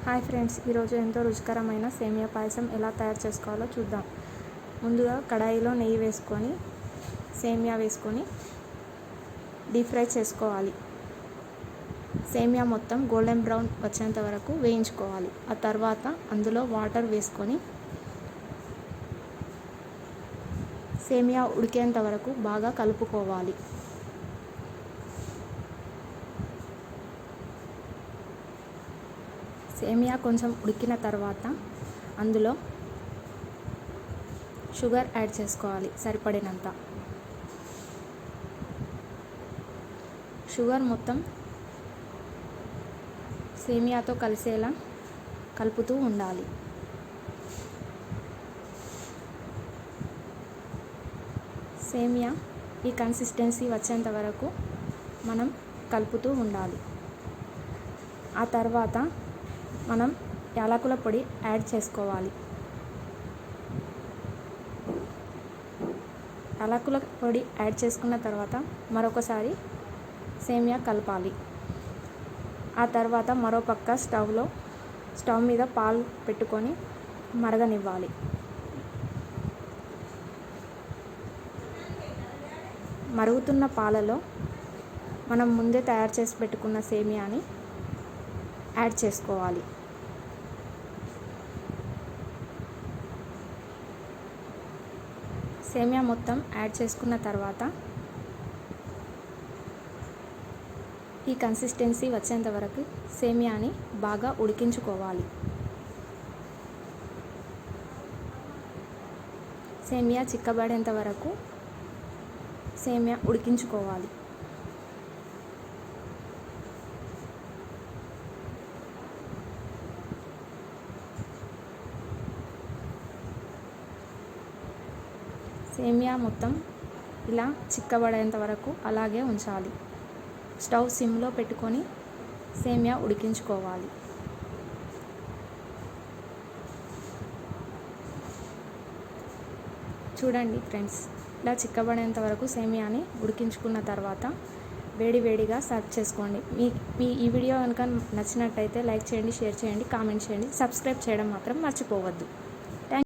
Hi friends, ఈరోజు ఎంతో రుచికరమైన సేమియా పాయసం ఎలా తయారు చేసుకోవాలో చూద్దాం. ముందుగా కడాయిలో నెయ్యి వేసుకొని సేమియా వేసుకొని డీప్ ఫ్రై చేసుకోవాలి. సేమియా మొత్తం గోల్డెన్ బ్రౌన్ వచ్చేంత వరకు వేయించుకోవాలి. ఆ తర్వాత అందులో వాటర్ వేసుకొని సేమియా ఉడికేంత వరకు బాగా కలుపుకోవాలి. సేమియా కొంచెం ఉడికిన తర్వాత అందులో షుగర్ యాడ్ చేసుకోవాలి సరిపడినంత. షుగర్ మొత్తం సేమియాతో కలిసేలా కలుపుతూ ఉండాలి. సేమియా ఈ కన్సిస్టెన్సీ వచ్చేంత వరకు మనం కలుపుతూ ఉండాలి. ఆ తర్వాత మనం యాలకుల పొడి యాడ్ చేసుకోవాలి. యాలకుల పొడి యాడ్ చేసుకున్న తర్వాత మరొకసారి సేమియా కలపాలి. ఆ తర్వాత మరో పక్క స్టవ్ మీద పాలు పెట్టుకొని మరగనివ్వాలి. మరుగుతున్న పాలలో మనం ముందే తయారు చేసి పెట్టుకున్న సేమియాని యాడ్ చేసుకోవాలి. సేమియా మొత్తం యాడ్ చేసుకున్న తర్వాత ఈ కన్సిస్టెన్సీ వచ్చేంత వరకు సేమియాని బాగా ఉడికించుకోవాలి. సేమియా చిక్కబడేంత వరకు సేమియా ఉడికించుకోవాలి. సేమియా మొత్తం ఇలా చిక్కబడేంత వరకు అలాగే ఉంచాలి. స్టవ్ సిమ్లో పెట్టుకొని సేమియా ఉడికించుకోవాలి. చూడండి ఫ్రెండ్స్, ఇలా చిక్కబడేంత వరకు సేమియాని ఉడికించుకున్న తర్వాత వేడివేడిగా సర్వ్ చేసుకోండి. మీ ఈ వీడియో కనుక నచ్చినట్టయితే లైక్ చేయండి, షేర్ చేయండి, కామెంట్ చేయండి, సబ్స్క్రైబ్ చేయడం మాత్రం మర్చిపోవద్దు.